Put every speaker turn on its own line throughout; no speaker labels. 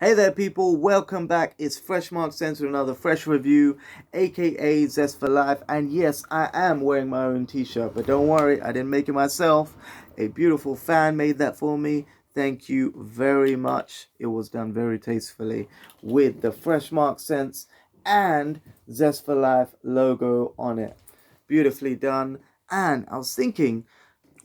Hey there people, welcome back. It's Fresh Mark Scents with another fresh review, aka Zest for Life. And yes, I am wearing my own t-shirt, but don't worry, I didn't make it myself. A beautiful fan made that for me. Thank you very much. It was done very tastefully with the Fresh Mark Scents and Zest for Life logo on it. Beautifully done. And I was thinking,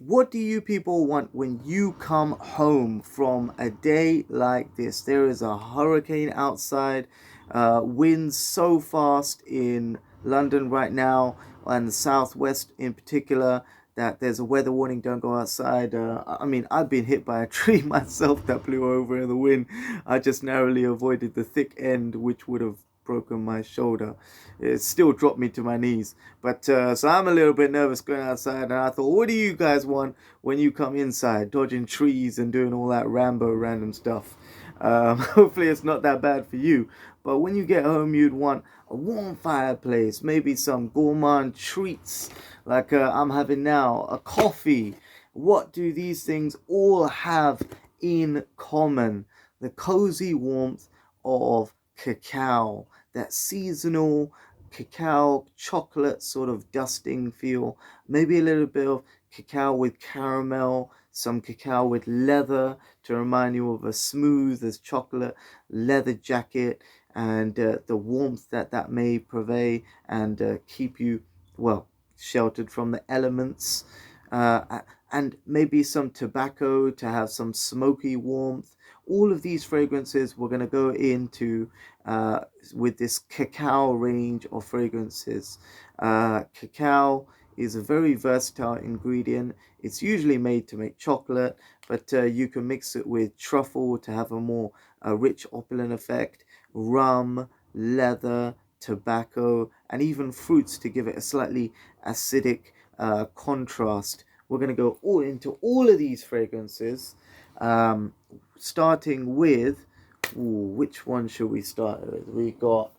what do you people want when you come home from a day like this? There is a hurricane outside, winds so fast in London right now, and the southwest in particular, that there's a weather warning. Don't go outside. I mean, I've been hit by a tree myself that blew over in the wind. I just narrowly avoided the thick end, which would have broken my shoulder. It still dropped me to my knees. But so I'm a little bit nervous going outside, and I thought, what do you guys want when you come inside, dodging trees and doing all that Rambo random stuff? Hopefully it's not that bad for you. But when you get home, you'd want a warm fireplace, maybe some gourmand treats like I'm having now, a coffee. What do these things all have in common? The cozy warmth of cacao, that seasonal cacao chocolate sort of dusting feel, maybe a little bit of cacao with caramel, some cacao with leather to remind you of a smooth as chocolate leather jacket, and the warmth that may purvey and keep you, well, sheltered from the elements, and maybe some tobacco to have some smoky warmth. All of these fragrances we're going to go into uh, with this cacao range of fragrances. Cacao is a very versatile ingredient. It's usually made to make chocolate, but you can mix it with truffle to have a more rich, opulent effect, rum, leather, tobacco, and even fruits to give it a slightly acidic contrast. We're going to go all into all of these fragrances, um, starting with, which one should we start with? We got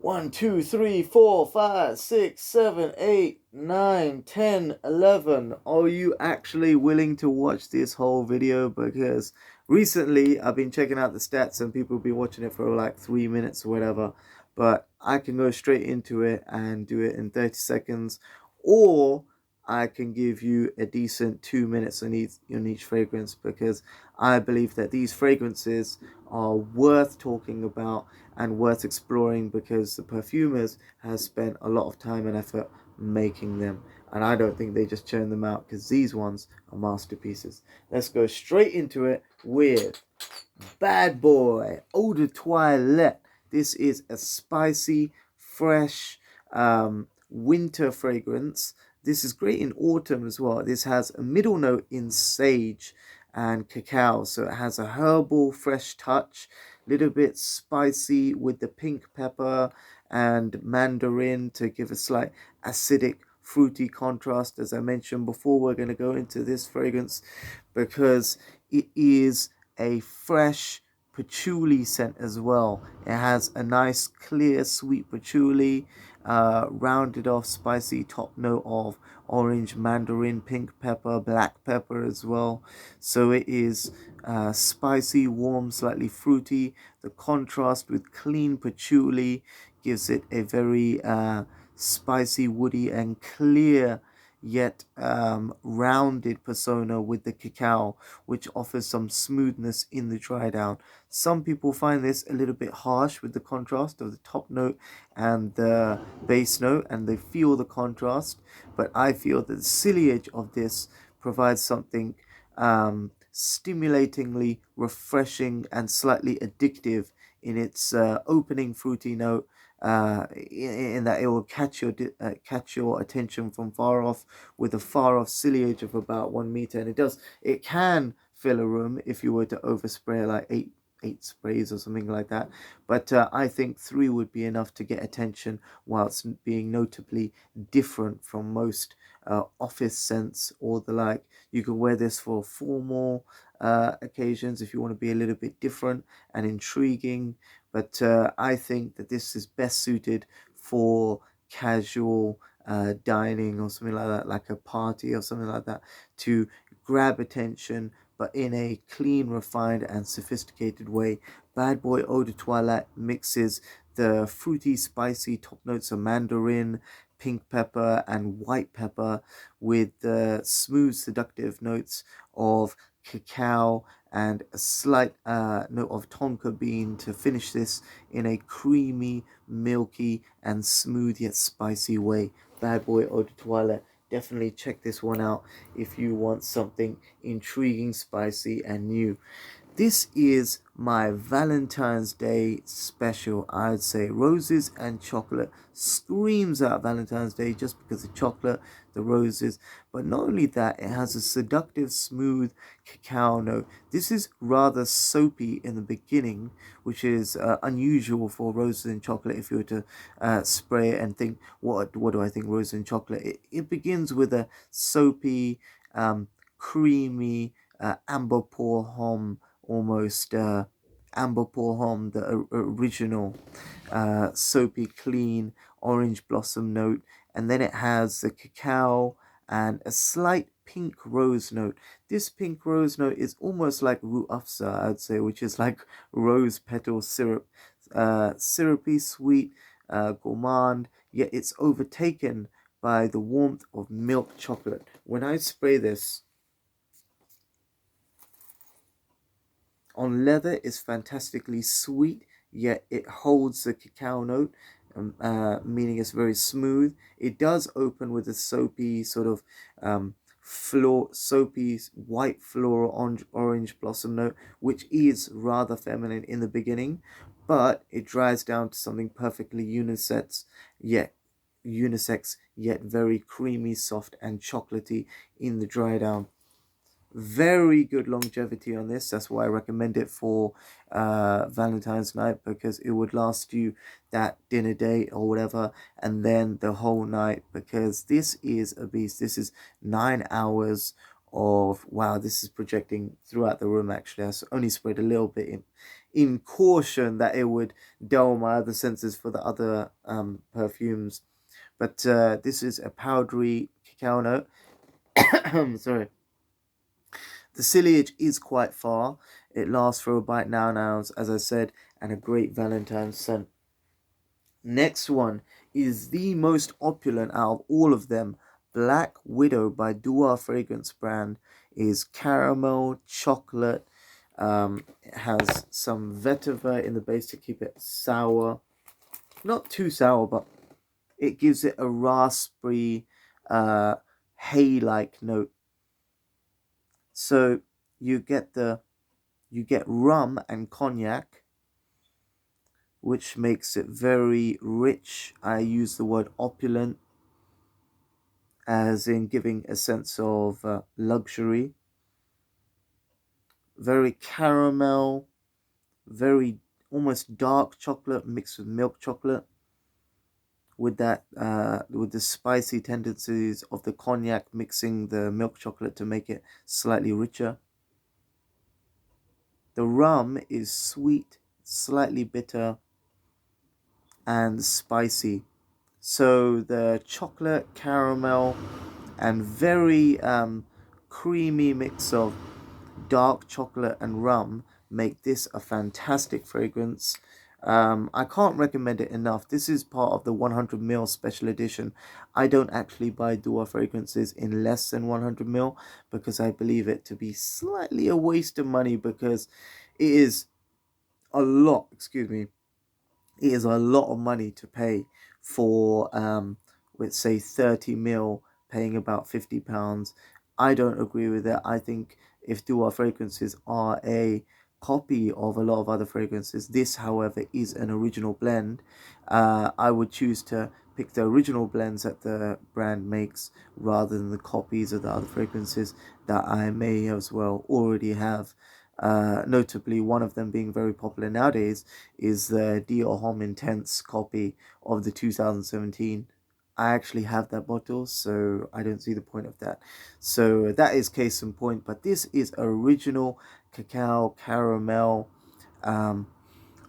1, 2, 3, 4, 5, 6, 7, 8, 9, 10, 11. Are you actually willing to watch this whole video? Because recently I've been checking out the stats and people have been watching it for like 3 minutes or whatever. But I can go straight into it and do it in 30 seconds. Or I can give you a decent 2 minutes on each fragrance, because I believe that these fragrances are worth talking about and worth exploring, because the perfumers has spent a lot of time and effort making them, and I don't think they just churn them out, because these ones are masterpieces. Let's go straight into it with Bad Boy Eau de Toilette. This is a spicy, fresh winter fragrance. This is great in autumn as well. This has a middle note in sage and cacao, so it has a herbal, fresh touch, little bit spicy with the pink pepper and mandarin to give a slight acidic, fruity contrast. As I mentioned before, we're going to go into this fragrance because it is a fresh patchouli scent as well. It has a nice clear sweet patchouli, rounded off spicy top note of orange, mandarin, pink pepper, black pepper as well. So it is spicy, warm, slightly fruity. The contrast with clean patchouli gives it a very spicy, woody, and clear yet rounded persona with the cacao, which offers some smoothness in the dry down. Some people find this a little bit harsh with the contrast of the top note and the base note, and they feel the contrast, but I feel that the ciliage of this provides something stimulatingly refreshing and slightly addictive in its opening fruity note, in that it will catch your attention from far off with a far off ciliage of about 1 meter, and it can fill a room if you were to overspray like eight sprays or something like that. But I think three would be enough to get attention, whilst being notably different from most office scents or the like. You can wear this for formal occasions if you want to be a little bit different and intriguing. But I think that this is best suited for casual dining or something like that, like a party or something like that, to grab attention, but in a clean, refined, and sophisticated way. Bad Boy Eau de Toilette mixes the fruity, spicy top notes of mandarin, pink pepper, and white pepper with the smooth, seductive notes of cacao and a slight note of tonka bean to finish this in a creamy, milky, and smooth yet spicy way. Bad Boy Eau de Toilette. Definitely check this one out if you want something intriguing, spicy, and new. This is my Valentine's Day special. I'd say roses and chocolate screams out Valentine's Day just because the chocolate, the roses. But not only that, it has a seductive, smooth cacao note. This is rather soapy in the beginning, which is unusual for roses and chocolate. If you were to spray it and think, what do I think roses and chocolate? It begins with a soapy, creamy, amber pour homme, almost amber pour homme, the original soapy, clean orange blossom note, and then it has the cacao and a slight pink rose note. This pink rose note is almost like roux afza, I'd say, which is like rose petal syrup. Syrupy, sweet, gourmand, yet it's overtaken by the warmth of milk chocolate. When I spray this on leather, it's fantastically sweet, yet it holds the cacao note, meaning it's very smooth. It does open with a soapy sort of soapy white floral orange blossom note, which is rather feminine in the beginning, but it dries down to something perfectly unisex yet very creamy, soft, and chocolatey in the dry down. Very good longevity on this. That's why I recommend it for Valentine's night, because it would last you that dinner date or whatever, and then the whole night, because this is a beast. This is 9 hours of, wow, this is projecting throughout the room. Actually, I only sprayed a little bit in caution that it would dull my other senses for the other perfumes. But this is a powdery cacao note. Sorry. The ciliage is quite far. It lasts for about 9 hours, as I said, and a great Valentine's scent. Next one is the most opulent out of all of them. Black Widow by Dua Fragrance brand is caramel, chocolate. It has some vetiver in the base to keep it sour. Not too sour, but it gives it a raspberry, hay-like note. So you get rum and cognac, which makes it very rich. I use the word opulent as in giving a sense of luxury. Very caramel, very almost dark chocolate mixed with milk chocolate, with that with the spicy tendencies of the cognac mixing the milk chocolate to make it slightly richer. The rum is sweet, slightly bitter, and spicy. So the chocolate, caramel, and very creamy mix of dark chocolate and rum make this a fantastic fragrance. I can't recommend it enough. This is part of the 100ml special edition. I don't actually buy Dua fragrances in less than 100ml because I believe it to be slightly a waste of money, because it is a lot, excuse me, it is a lot of money to pay for, let's say 30ml, paying about £50. I don't agree with that. I think if Dua fragrances are a copy of a lot of other fragrances, this, however, is an original blend. I would choose to pick the original blends that the brand makes rather than the copies of the other fragrances that I may as well already have. Notably, one of them being very popular nowadays is the Dior Homme Intense copy of the 2017. I actually have that bottle, so I don't see the point of that. So that is case in point. But this is original cacao, caramel,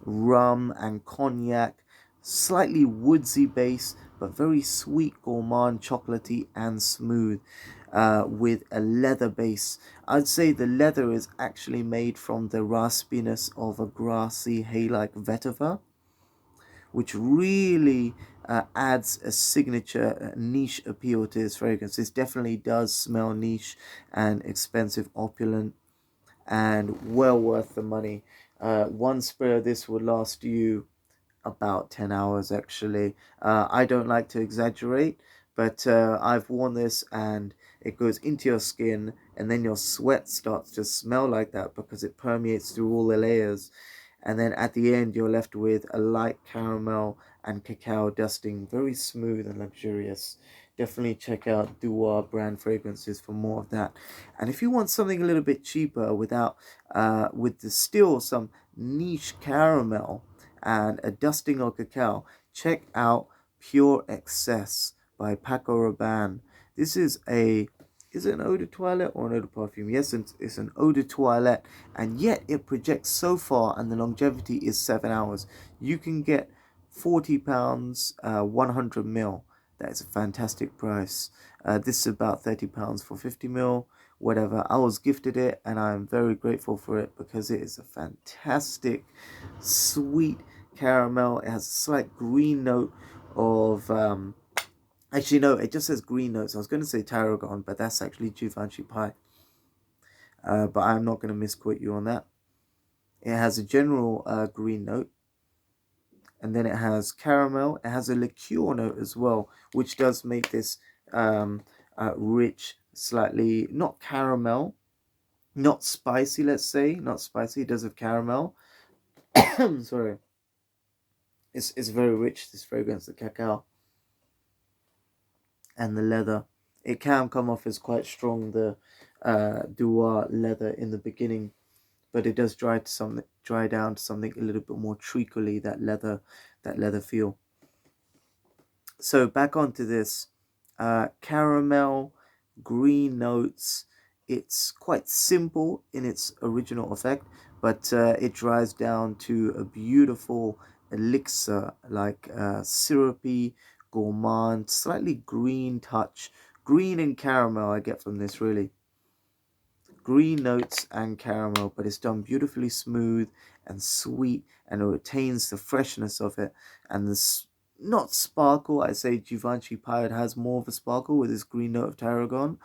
rum, and cognac. Slightly woodsy base, but very sweet, gourmand, chocolatey, and smooth. with a leather base. I'd say the leather is actually made from the raspiness of a grassy hay-like vetiver, which really adds a signature niche appeal to this fragrance. This definitely does smell niche and expensive, opulent, and well worth the money. One spray of this would last you about 10 hours actually. I don't like to exaggerate, but I've worn this and it goes into your skin, and then your sweat starts to smell like that because it permeates through all the layers. And then at the end, you're left with a light caramel and cacao dusting, very smooth and luxurious. Definitely check out Duar brand fragrances for more of that. And if you want something a little bit cheaper without, with the still some niche caramel and a dusting of cacao, check out Pure Excess by Paco Rabanne. This is it an eau de toilette or an eau de perfume? Yes, it's an eau de toilette, and yet it projects so far, and the longevity is 7 hours. You can get £40, 100 ml. That is a fantastic price. This is about £30 for 50 ml, whatever. I was gifted it, and I'm very grateful for it because it is a fantastic, sweet caramel. It has a slight green note of actually, no, it just says green notes. I was going to say tarragon, but that's actually Givenchy pie. But I'm not going to misquote you on that. It has a general green note, and then it has caramel. It has a liqueur note as well, which does make this rich, slightly, not caramel, not spicy, let's say. Not spicy, it does have caramel. Sorry. It's very rich, this fragrance, the cacao and the leather. It can come off as quite strong, the Duar leather in the beginning, but it does dry down to something a little bit more treacly, that leather feel. So back onto this caramel, green notes. It's quite simple in its original effect, but it dries down to a beautiful elixir, like syrupy, gourmand, slightly green touch. Green and caramel I get from this, really. Green notes and caramel, but it's done beautifully smooth and sweet, and it retains the freshness of it. And this, not sparkle, I say Givenchy Pirate has more of a sparkle with this green note of tarragon,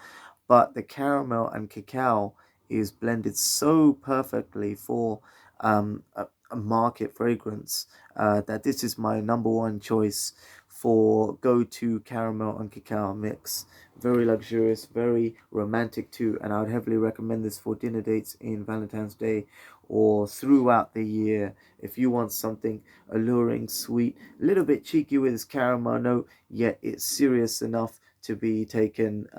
but the caramel and cacao is blended so perfectly for a market fragrance that this is my number one choice for go-to caramel and cacao mix. Very luxurious, very romantic too, and I would heavily recommend this for dinner dates in Valentine's Day or throughout the year. If you want something alluring, sweet, a little bit cheeky with its caramel note, yet it's serious enough to be taken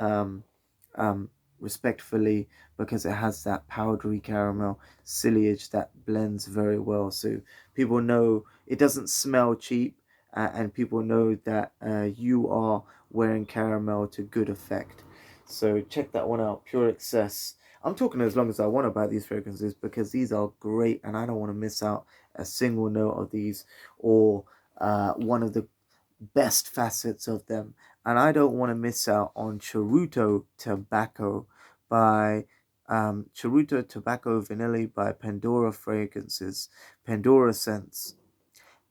respectfully, because it has that powdery caramel ciliage that blends very well. So people know it doesn't smell cheap, and people know that you are wearing caramel to good effect. So check that one out, Pure Excess. I'm talking as long as I want about these fragrances because these are great, and I don't want to miss out a single note of these, or one of the best facets of them. And I don't want to miss out on Churuto Tobacco by Churuto Tobacco Vanilla by Pandora Fragrances, Pandora Scents.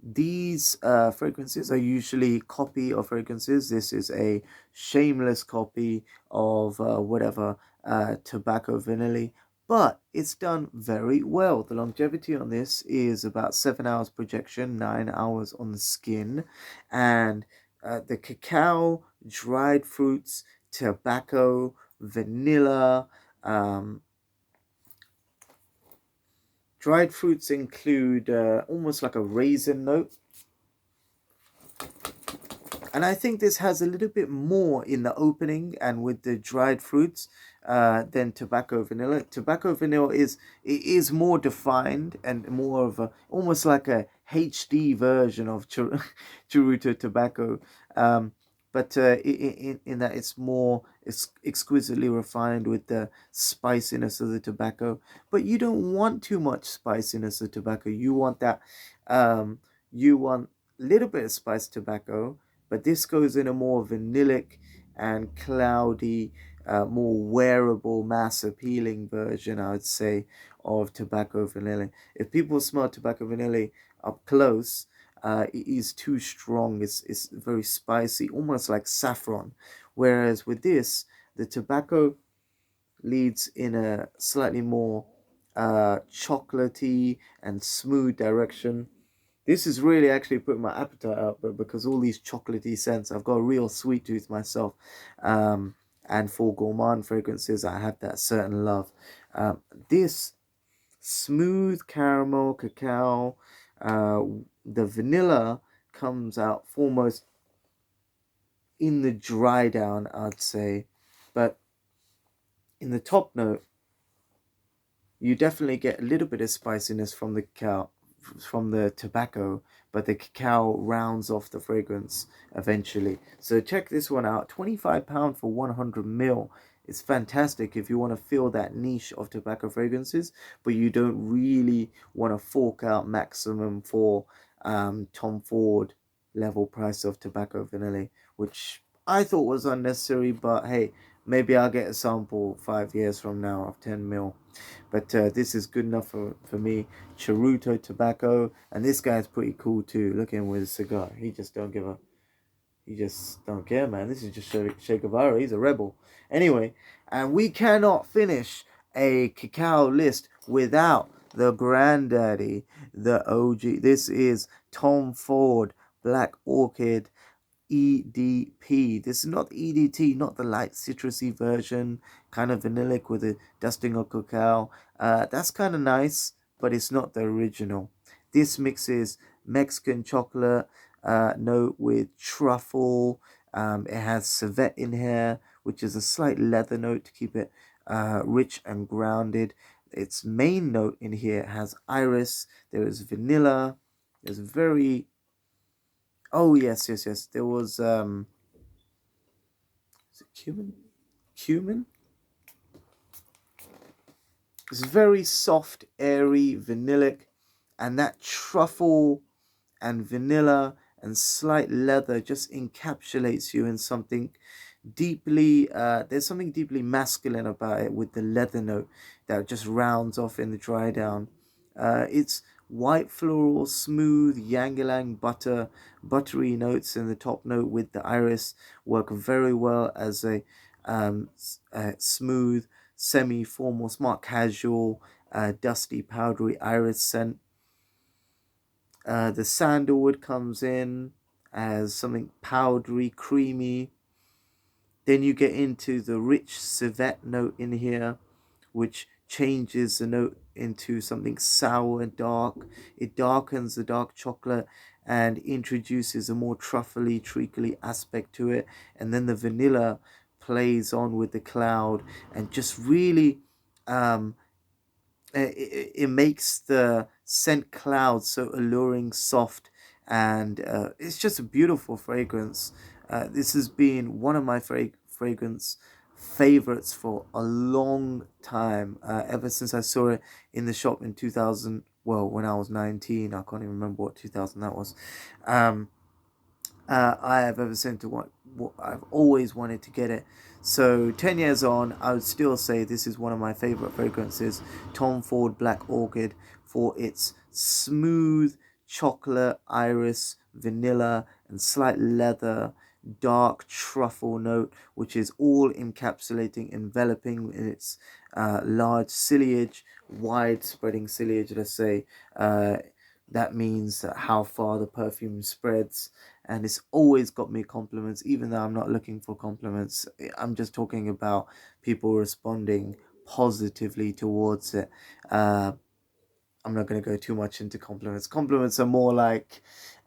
These fragrances are usually copy of fragrances. This is a shameless copy of whatever tobacco vanilla, but it's done very well. The longevity on this is about 7 hours projection, 9 hours on the skin, and the cacao, dried fruits, tobacco, vanilla. Dried fruits include almost like a raisin note. And I think this has a little bit more in the opening and with the dried fruits than tobacco vanilla. Tobacco vanilla is more defined and more of a, almost like a HD version of Churuto Tobacco. But in that it's exquisitely refined with the spiciness of the tobacco. But you don't want too much spiciness of tobacco. You want that, you want a little bit of spiced tobacco, but this goes in a more vanillic and cloudy more wearable, mass appealing version, I would say, of tobacco vanilla. If people smell tobacco vanilla up close, it is too strong. It's very spicy, almost like saffron. Whereas with this, the tobacco leads in a slightly more chocolatey and smooth direction. This is really actually putting my appetite up, but because all these chocolatey scents, I've got a real sweet tooth myself. And for gourmand fragrances, I have that certain love. This smooth caramel, cacao, uh, the vanilla comes out foremost in the dry down, I'd say. But in the top note, you definitely get a little bit of spiciness from the cacao, from the tobacco, but the cacao rounds off the fragrance eventually. So check this one out. £25 for 100 ml. It's fantastic if you want to feel that niche of tobacco fragrances, but you don't really want to fork out maximum for Tom Ford level price of tobacco vanilla, which I thought was unnecessary, but hey, maybe I'll get a sample 5 years from now of 10 ml. But this is good enough for me. Churuto Tobacco, and this guy's pretty cool too. Look at him with a cigar. He just don't give a. He just don't care, man. This is just Che Guevara. He's a rebel. Anyway, and we cannot finish a cacao list without the granddaddy, the OG. This is Tom Ford Black Orchid EDP. This is not EDT, not the light citrusy version, kind of vanillic with a dusting of cacao. That's kind of nice, but it's not the original. This mixes Mexican chocolate note with truffle. It has civet in here, which is a slight leather note to keep it rich and grounded. Its main note in here has iris. There is vanilla. There's very Oh yes. There was is it cumin? Cumin? It's very soft, airy, vanillic, and that truffle and vanilla and slight leather just encapsulates you in something deeply there's something deeply masculine about it, with the leather note that just rounds off in the dry down. It's white floral, smooth yang-ylang buttery notes in the top note, with the iris work very well as a smooth semi-formal smart casual dusty powdery iris scent. The sandalwood comes in as something powdery, creamy. Then you get into the rich civet note in here, which changes the note into something sour and dark. It darkens the dark chocolate and introduces a more truffly, treacly aspect to it. And then the vanilla plays on with the cloud and just really it makes the scent cloud so alluring, soft, and it's just a beautiful fragrance. This has been one of my fragrance favorites for a long time, ever since I saw it in the shop in 2000. Well, when I was 19, I can't even remember what 2000 that was. I have ever since to what I've always wanted to get it. So 10 years on, I would still say this is one of my favorite fragrances, Tom Ford Black Orchid, for its smooth chocolate, iris, vanilla, and slight leather, dark truffle note, which is all encapsulating, enveloping in its large ciliage, wide spreading ciliage, let's say. That means that how far the perfume spreads, and it's always got me compliments, even though I'm not looking for compliments. I'm just talking about people responding positively towards it. I'm not going to go too much into compliments. Compliments are more like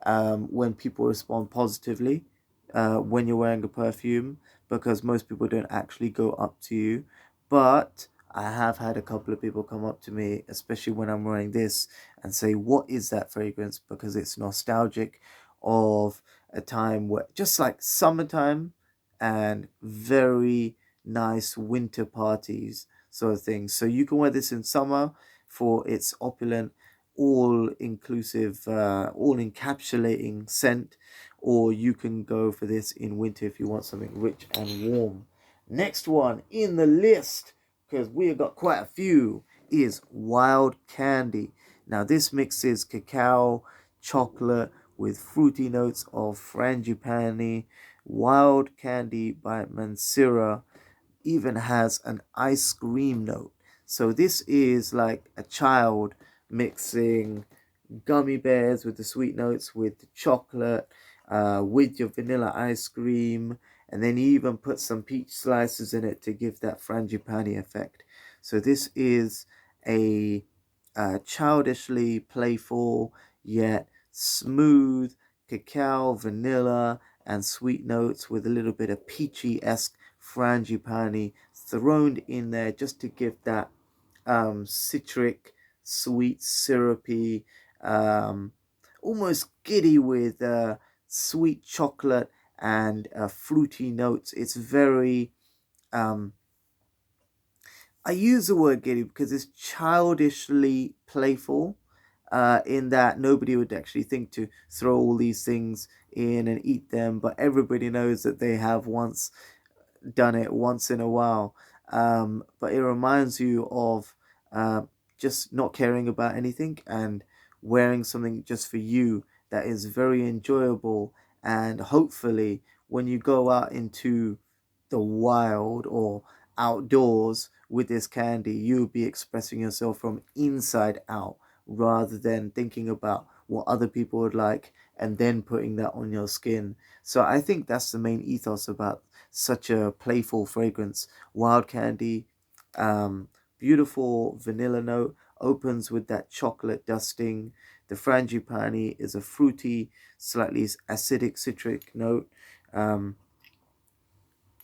when people respond positively when you're wearing a perfume, because most people don't actually go up to you. But I have had a couple of people come up to me, especially when I'm wearing this, and say, "What is that fragrance?" Because it's nostalgic of a time where, just like summertime and very nice winter parties, sort of thing. So you can wear this in summer for its opulent, all inclusive, all encapsulating scent, or you can go for this in winter if you want something rich and warm. Next one in the list, because we have got quite a few, is Wild Candy. Now this mixes cacao, chocolate with fruity notes of frangipani. Wild Candy by Mansura even has an ice cream note. So this is like a child mixing gummy bears with the sweet notes, with the chocolate, with your vanilla ice cream, and then you even put some peach slices in it to give that frangipani effect. So this is a childishly playful yet smooth cacao, vanilla, and sweet notes with a little bit of peachy-esque frangipani thrown in there just to give that citric, sweet, syrupy, um, almost giddy with sweet chocolate and fruity notes. It's very, um, I use the word giddy because it's childishly playful. In that nobody would actually think to throw all these things in and eat them, but everybody knows that they have once done it once in a while. But it reminds you of uh, just not caring about anything and wearing something just for you that is very enjoyable. And hopefully, when you go out into the wild or outdoors with this candy, you'll be expressing yourself from inside out rather than thinking about what other people would like and then putting that on your skin. So I think that's the main ethos about such a playful fragrance. Wild Candy, um, beautiful vanilla note, opens with that chocolate dusting. The frangipani is a fruity, slightly acidic citric note. Um,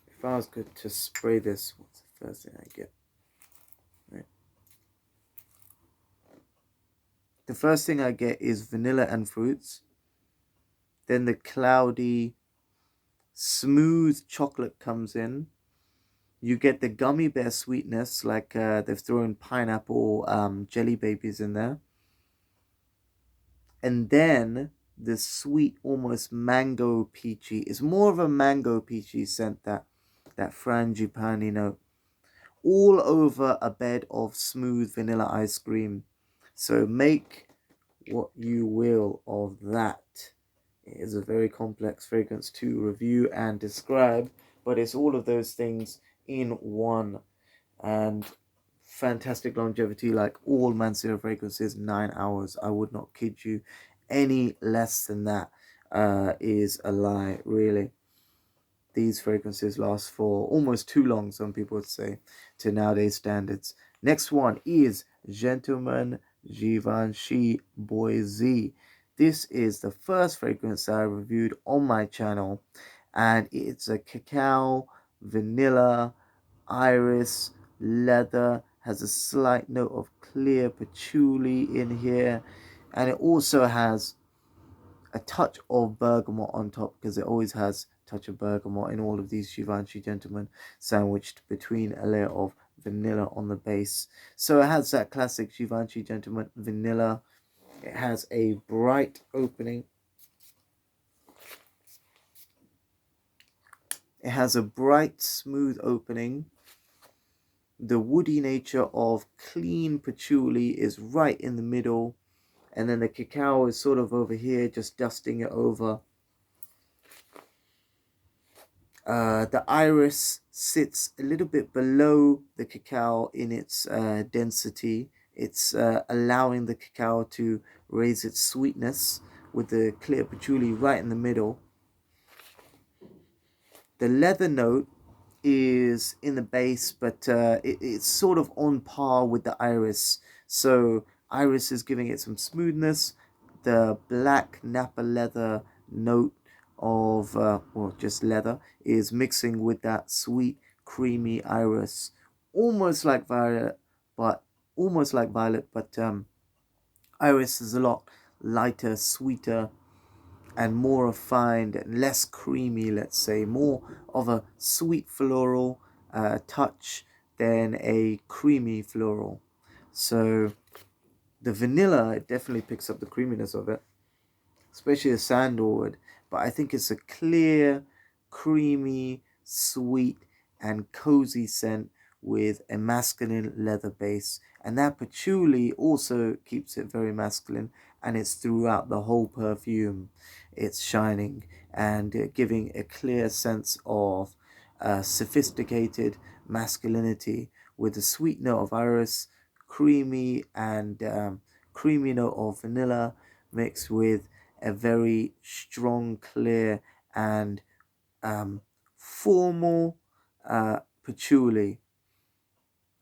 if I was good to spray this, what's the first thing I get? Right. The first thing I get is vanilla and fruits. Then the cloudy, smooth chocolate comes in. You get the gummy bear sweetness, like they've thrown pineapple jelly babies in there. And then the sweet, almost mango peachy. It's more of a mango peachy scent, that frangipani note. All over a bed of smooth vanilla ice cream. So make what you will of that. It is a very complex fragrance to review and describe, but it's all of those things in one. And fantastic longevity, like all Mansura fragrances, 9 hours. I would not kid you. Any less than that is a lie, really. These fragrances last for almost too long, some people would say, to nowadays standards. Next one is Gentleman Givenchy Boy Z. This is the first fragrance I reviewed on my channel, and it's a cacao, vanilla, iris, leather, has a slight note of clear patchouli in here, and it also has a touch of bergamot on top, because it always has a touch of bergamot in all of these Givenchy Gentlemen, sandwiched between a layer of vanilla on the base. So it has that classic Givenchy Gentleman vanilla. It has a bright opening. It has a bright, smooth opening. The woody nature of clean patchouli is right in the middle, and then the cacao is sort of over here, just dusting it over. The iris sits a little bit below the cacao in its density. It's allowing the cacao to raise its sweetness with the clear patchouli right in the middle. The leather note is in the base, but it's sort of on par with the iris. So iris is giving it some smoothness. The black Napa leather note of, or just leather, is mixing with that sweet, creamy iris, almost like violet, but iris is a lot lighter, sweeter, and more refined and less creamy, let's say, more of a sweet floral touch than a creamy floral. So the vanilla, it definitely picks up the creaminess of it, especially the sandalwood, but I think it's a clear, creamy, sweet, and cozy scent with a masculine leather base. And that patchouli also keeps it very masculine, and it's throughout the whole perfume. It's shining and giving a clear sense of sophisticated masculinity with a sweet note of iris, creamy and creamy note of vanilla mixed with a very strong, clear and formal patchouli.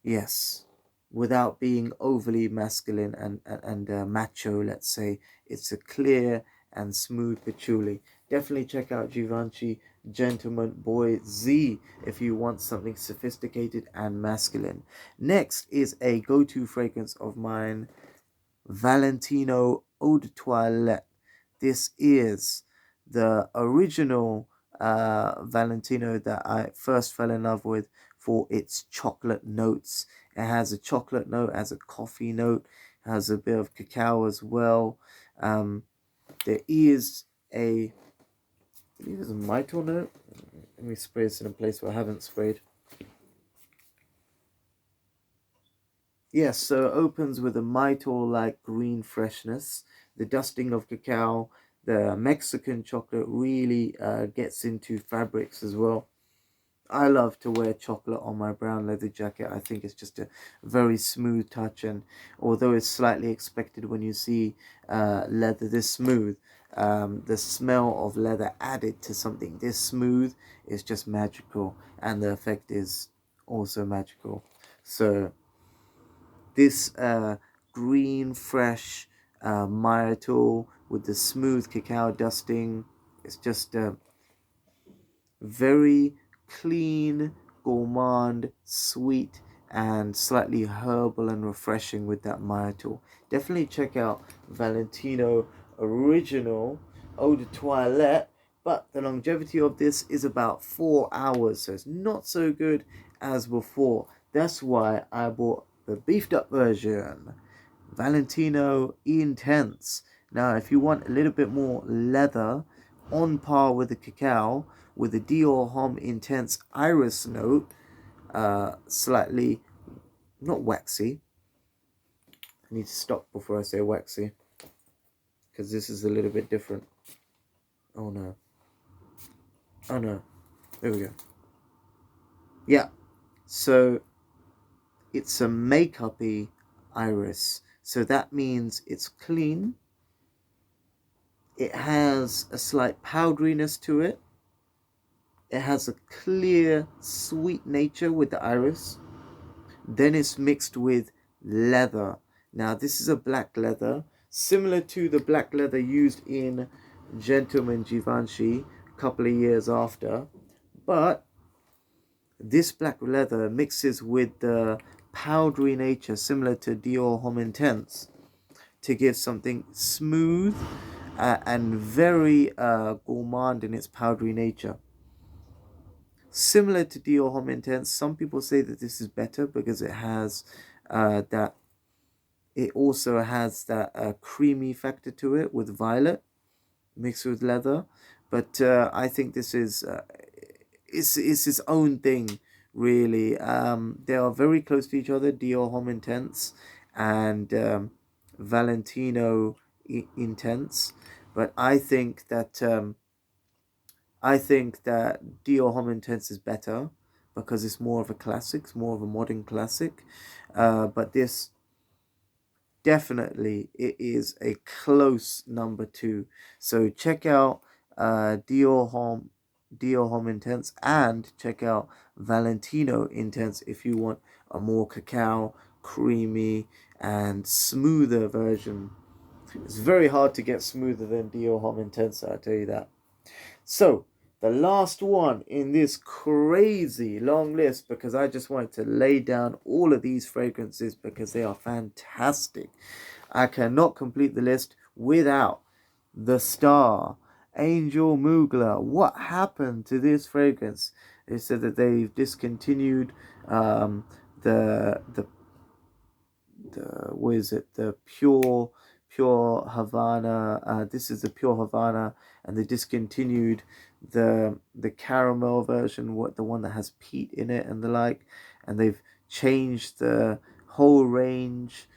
Yes, without being overly masculine and macho, let's say. It's a clear and smooth patchouli. Definitely check out Givenchy Gentleman Boy Z if you want something sophisticated and masculine. Next is a go-to fragrance of mine, Valentino Eau Toilette. This is the original Valentino that I first fell in love with for its chocolate notes. It has a chocolate note, has a coffee note, has a bit of cacao as well. There is a, I believe there's a myrtle note. Let me spray this in a place where I haven't sprayed. Yes, so it opens with a myrtle-like green freshness. The dusting of cacao, the Mexican chocolate really gets into fabrics as well. I love to wear chocolate on my brown leather jacket. I think it's just a very smooth touch, and although it's slightly expected when you see leather this smooth, the smell of leather added to something this smooth is just magical, and the effect is also magical. So this green, fresh myrtle with the smooth cacao dusting, it's just very clean, gourmand, sweet, and slightly herbal and refreshing with that myrtle. Definitely check out Valentino Original Eau de Toilette, but the longevity of this is about 4 hours, so it's not so good as before. That's why I bought the beefed up version, Valentino Intense. Now, if you want a little bit more leather on par with the cacao, with the Dior Homme Intense iris note, slightly not waxy. I need to stop before I say waxy, because this is a little bit different. Oh no. Oh no. There we go. Yeah. So it's a makeup-y iris. So that means it's clean. It has a slight powderiness to it. It has a clear, sweet nature with the iris. Then it's mixed with leather. Now, this is a black leather, similar to the black leather used in Gentleman Givenchy a couple of years after. But this black leather mixes with the powdery nature, similar to Dior Homme Intense, to give something smooth and very gourmand in its powdery nature. Similar to Dior Homme Intense, some people say that this is better because it has that. It also has that creamy factor to it with violet mixed with leather. But I think this is it's its own thing, really. They are very close to each other, Dior Homme Intense and Valentino Intense. But I think that Dior Homme Intense is better because it's more of a classic, it's more of a modern classic. But this definitely, it is a close number 2. So check out Dior Homme Intense, and check out Valentino Intense if you want a more cacao, creamy, and smoother version. It's very hard to get smoother than Dior Homme Intense, I'll tell you that. So, the last one in this crazy long list, because I just wanted to lay down all of these fragrances because they are fantastic. I cannot complete the list without the star, Angel Mugler. What happened to this fragrance? They said that they've discontinued the what is it? The pure Havana. This is the pure Havana, and they discontinued the caramel version, the one that has peat in it and the like, and they've changed the whole range,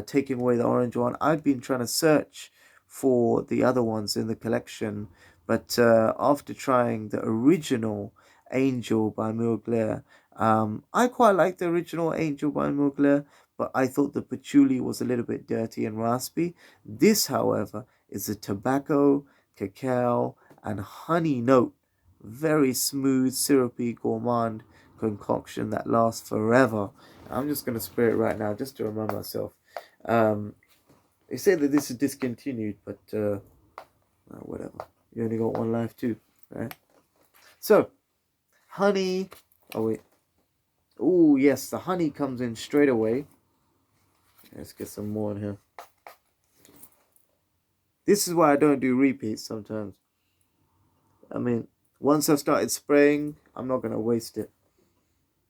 taking away the orange one. I've been trying to search for the other ones in the collection, but after trying the original Angel by Mugler, I quite like the original Angel by Mugler, but I thought the patchouli was a little bit dirty and raspy. This, however, is a tobacco, cacao, and honey note. Very smooth, syrupy, gourmand concoction that lasts forever. I'm just going to spray it right now just to remind myself. They say that this is discontinued, but whatever. You only got one life too, right? So, honey. Oh, wait. Oh, yes, the honey comes in straight away. Let's get some more in here. This is why I don't do repeats sometimes. I mean, once I've started spraying, I'm not going to waste it.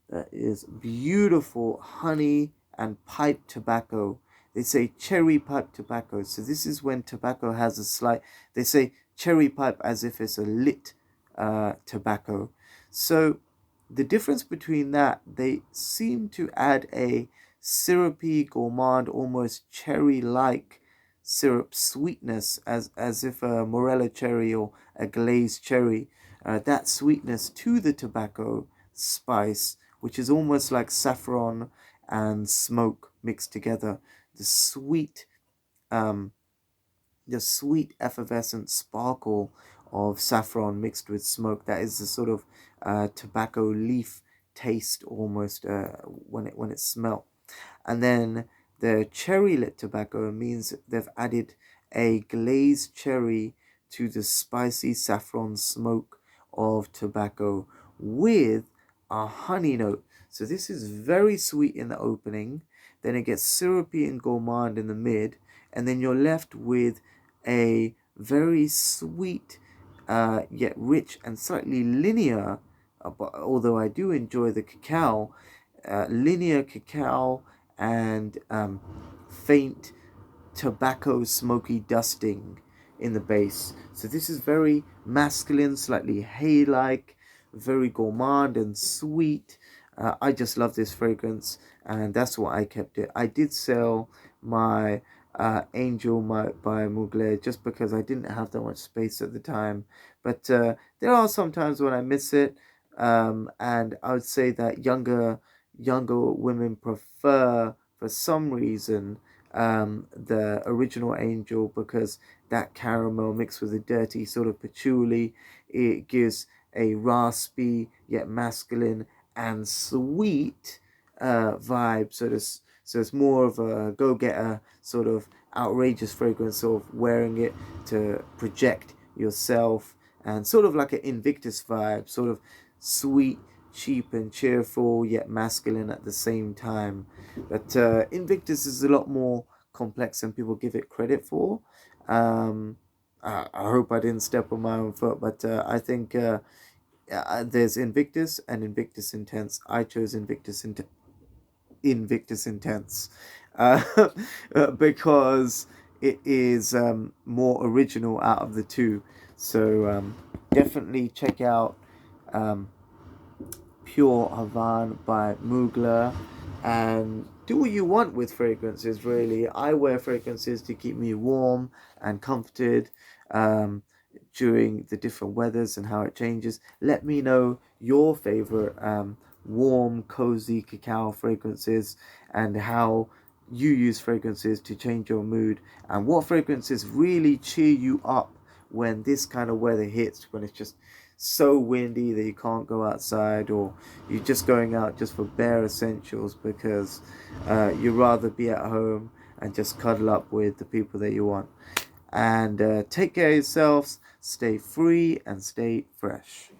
That is beautiful honey and pipe tobacco. They say cherry pipe tobacco. So this is when tobacco has a slight... They say cherry pipe as if it's a lit tobacco. So the difference between that, they seem to add a syrupy, gourmand, almost cherry-like syrup sweetness, as if a morella cherry or a glazed cherry. That sweetness to the tobacco spice, which is almost like saffron and smoke mixed together. The sweet effervescent sparkle of saffron mixed with smoke. That is the sort of tobacco leaf taste almost when it's smelt. And then the cherry lit tobacco means they've added a glazed cherry to the spicy saffron smoke of tobacco with a honey note. So this is very sweet in the opening, then it gets syrupy and gourmand in the mid, and then you're left with a very sweet yet rich and slightly linear, although I do enjoy the cacao, linear cacao and faint tobacco smoky dusting in the base. So this is very masculine, slightly hay-like, very gourmand and sweet. I just love this fragrance, and that's why I kept it. I did sell my Angel by Mugler just because I didn't have that much space at the time. But there are some times when I miss it, and I would say that younger women prefer, for some reason, the original Angel, because that caramel mixed with a dirty sort of patchouli, it gives a raspy yet masculine and sweet vibe. So it's more of a go-getter sort of outrageous fragrance, sort of wearing it to project yourself, and sort of like an Invictus vibe, sort of sweet, cheap and cheerful yet masculine at the same time. But Invictus is a lot more complex than people give it credit for. I hope I didn't step on my own foot, but I think there's Invictus and Invictus Intense. I chose Invictus Intense because it is more original out of the two. So definitely check out Pure Havana by Mugler, and do what you want with fragrances. Really, I wear fragrances to keep me warm and comforted during the different weathers and how it changes. Let me know your favorite warm, cozy cacao fragrances, and how you use fragrances to change your mood, and what fragrances really cheer you up when this kind of weather hits, when it's just so windy that you can't go outside, or you're just going out just for bare essentials because you'd rather be at home and just cuddle up with the people that you want. And take care of yourselves, stay free and stay fresh.